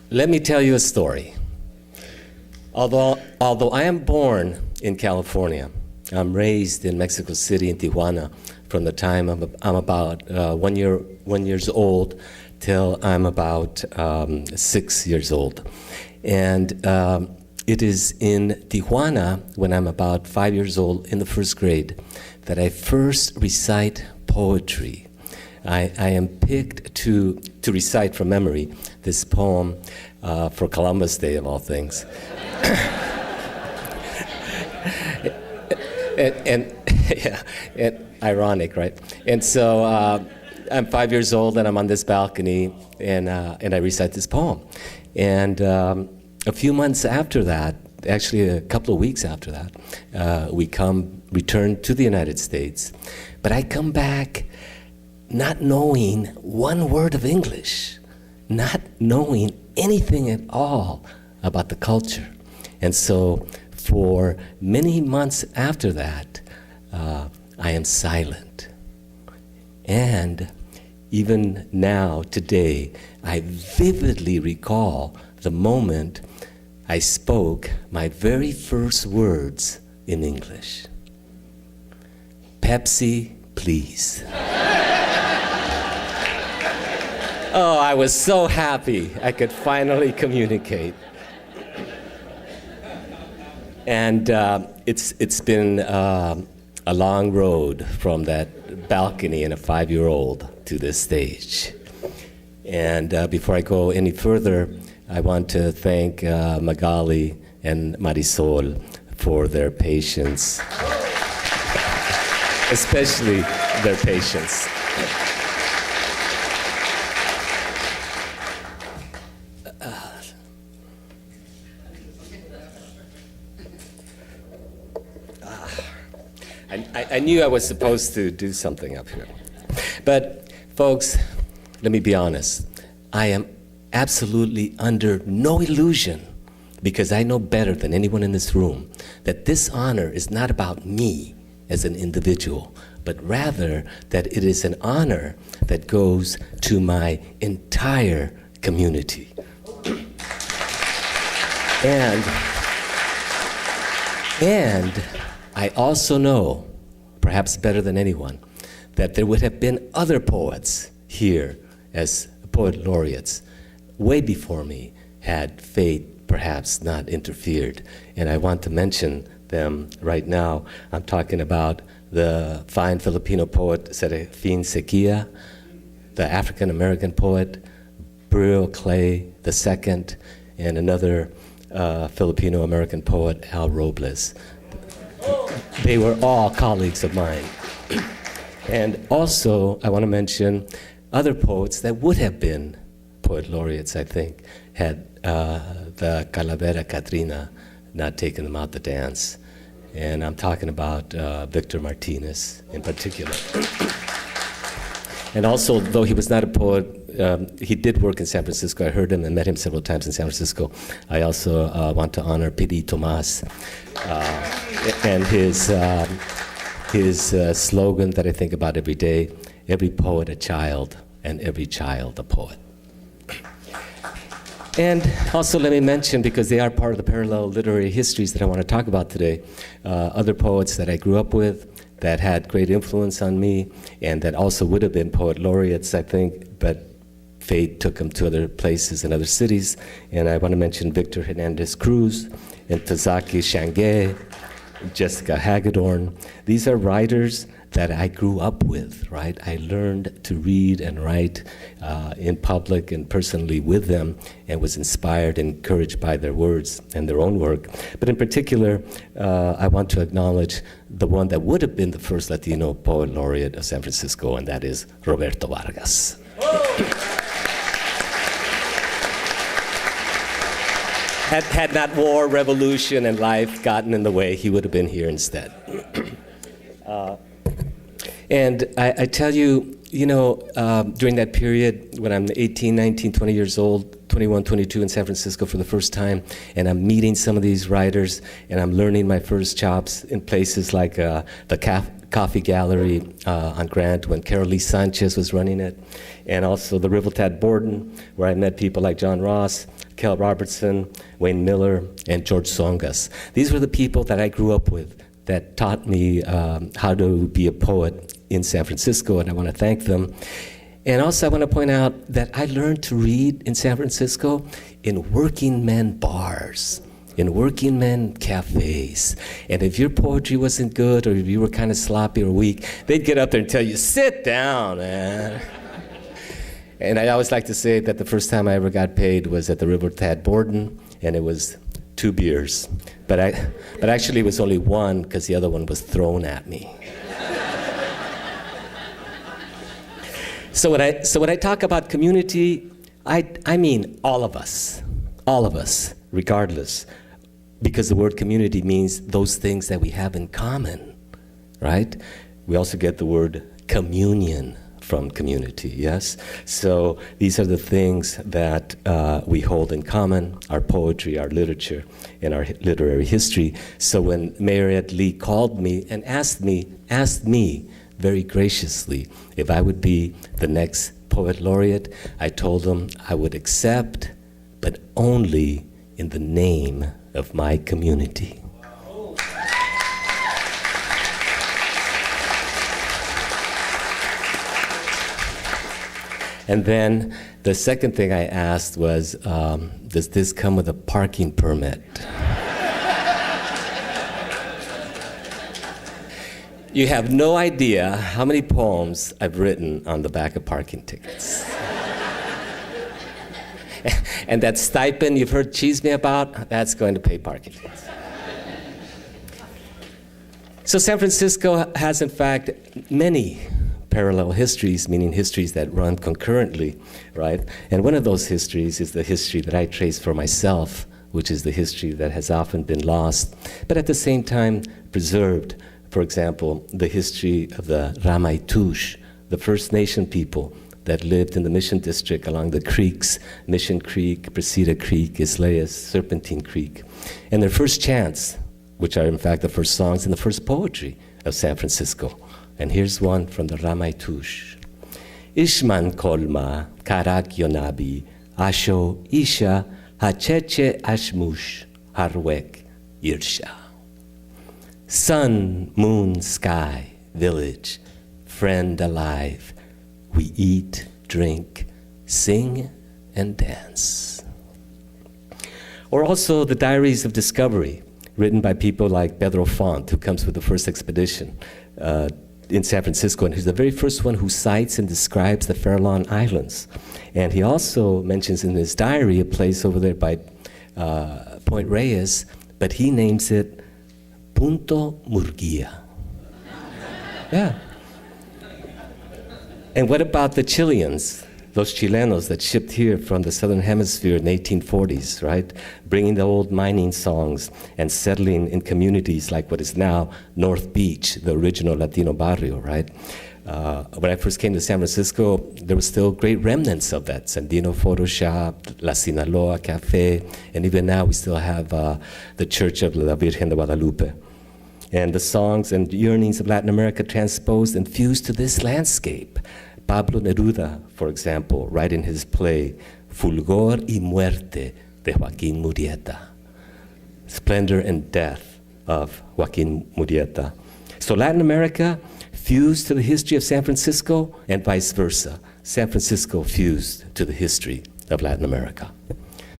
Let me tell you a story. Although I am born in California, I'm raised in Mexico City, in Tijuana, from the time I'm about 1 years old till I'm about 6 years old. And it is in Tijuana, when I'm about 5 years old, in the first grade, that I first recite poetry. I am picked to recite from memory this poem for Columbus Day, of all things. and ironic, right? And so I'm 5 years old, and I'm on this balcony, and I recite this poem. And a few months after that, actually a couple of weeks after that, we return to the United States. But I come back not knowing one word of English, not knowing anything at all about the culture. And so for many months after that, I am silent. And even now, today, I vividly recall the moment I spoke my very first words in English. Pepsi, please. Oh, I was so happy I could finally communicate. And it's been a long road from that balcony and a 5-year-old to this stage. And before I go any further, I want to thank Magali and Marisol for their patience, especially their patience. I knew I was supposed to do something up here. But folks, let me be honest. I am absolutely under no illusion, because I know better than anyone in this room, that this honor is not about me as an individual, but rather that it is an honor that goes to my entire community. And I also know, perhaps better than anyone, that there would have been other poets here as poet laureates way before me, had fate perhaps not interfered. And I want to mention them right now. I'm talking about the fine Filipino poet Serafin Sequia, the African-American poet Brio Clay II, and another Filipino-American poet, Al Robles. They were all colleagues of mine. And also, I want to mention other poets that would have been poet laureates, I think, had the Calavera Catrina not taken them out to dance. And I'm talking about Victor Martinez in particular. And also, though he was not a poet, he did work in San Francisco. I heard him and met him several times in San Francisco. I also want to honor Pidi Tomas and his slogan that I think about every day: every poet a child, and every child a poet. And also let me mention, because they are part of the parallel literary histories that I want to talk about today, other poets that I grew up with that had great influence on me, and that also would have been poet laureates, I think, but fate took them to other places and other cities. And I want to mention Victor Hernandez Cruz and Tazaki Shange, Jessica Hagedorn. These are writers that I grew up with, right? I learned to read and write in public and personally with them, and was inspired and encouraged by their words and their own work. But in particular, I want to acknowledge the one that would have been the first Latino poet laureate of San Francisco, and that is Roberto Vargas. Had not war, revolution, and life gotten in the way, he would have been here instead. And I tell you, during that period when I'm 18, 19, 20 years old, 21, 22 in San Francisco for the first time, and I'm meeting some of these writers, and I'm learning my first chops in places like the Coffee Gallery on Grant when Carol Lee Sanchez was running it, and also the Riveltat Borden, where I met people like John Ross, Kel Robertson, Wayne Miller, and George Songas. These were the people that I grew up with that taught me how to be a poet in San Francisco, and I want to thank them. And also I want to point out that I learned to read in San Francisco in working men bars, in working men cafes. And if your poetry wasn't good or if you were kind of sloppy or weak, they'd get up there and tell you, sit down, man. And I always like to say that the first time I ever got paid was at the River Thad Borden, and it was 2 beers. But actually it was only 1 because the other one was thrown at me. So when I talk about community, I mean all of us, regardless, because the word community means those things that we have in common, right? We also get the word communion from community, yes? So these are the things that we hold in common, our poetry, our literature, and our literary history. So when Mayor Ed Lee called me and asked me very graciously if I would be the next poet laureate, I told him I would accept, but only in the name of my community. And then the second thing I asked was, does this come with a parking permit? You have no idea how many poems I've written on the back of parking tickets. And that stipend you've heard cheese me about, that's going to pay parking tickets. So San Francisco has, in fact, many parallel histories, meaning histories that run concurrently, right? And one of those histories is the history that I trace for myself, which is the history that has often been lost, but at the same time preserved. For example, the history of the Ramaytush, the First Nation people that lived in the Mission District along the creeks, Mission Creek, Presida Creek, Islayas, Serpentine Creek, and their first chants, which are in fact the first songs and the first poetry of San Francisco. And here's one from the Ramaytush. Ishman kolma karak yonabi, asho isha hacheche ashmush harwek irsha. Sun, moon, sky, village, friend alive, we eat, drink, sing, and dance. Or also the Diaries of Discovery, written by people like Pedro Font, who comes with the first expedition in San Francisco, and he's the very first one who cites and describes the Farallon Islands. And he also mentions in his diary a place over there by Point Reyes, but he names it Punto Murguia. Yeah. And what about the Chileans, those Chilenos that shipped here from the Southern Hemisphere in the 1840s, right? Bringing the old mining songs and settling in communities like what is now North Beach, the original Latino barrio, right? When I first came to San Francisco, there were still great remnants of that. Sandino Photo Shop, La Sinaloa Cafe, and even now we still have the Church of La Virgen de Guadalupe. And the songs and yearnings of Latin America transposed and fused to this landscape. Pablo Neruda, for example, writing his play, Fulgor y Muerte de Joaquín Murrieta. Splendor and Death of Joaquín Murrieta. So Latin America fused to the history of San Francisco and vice versa. San Francisco fused to the history of Latin America.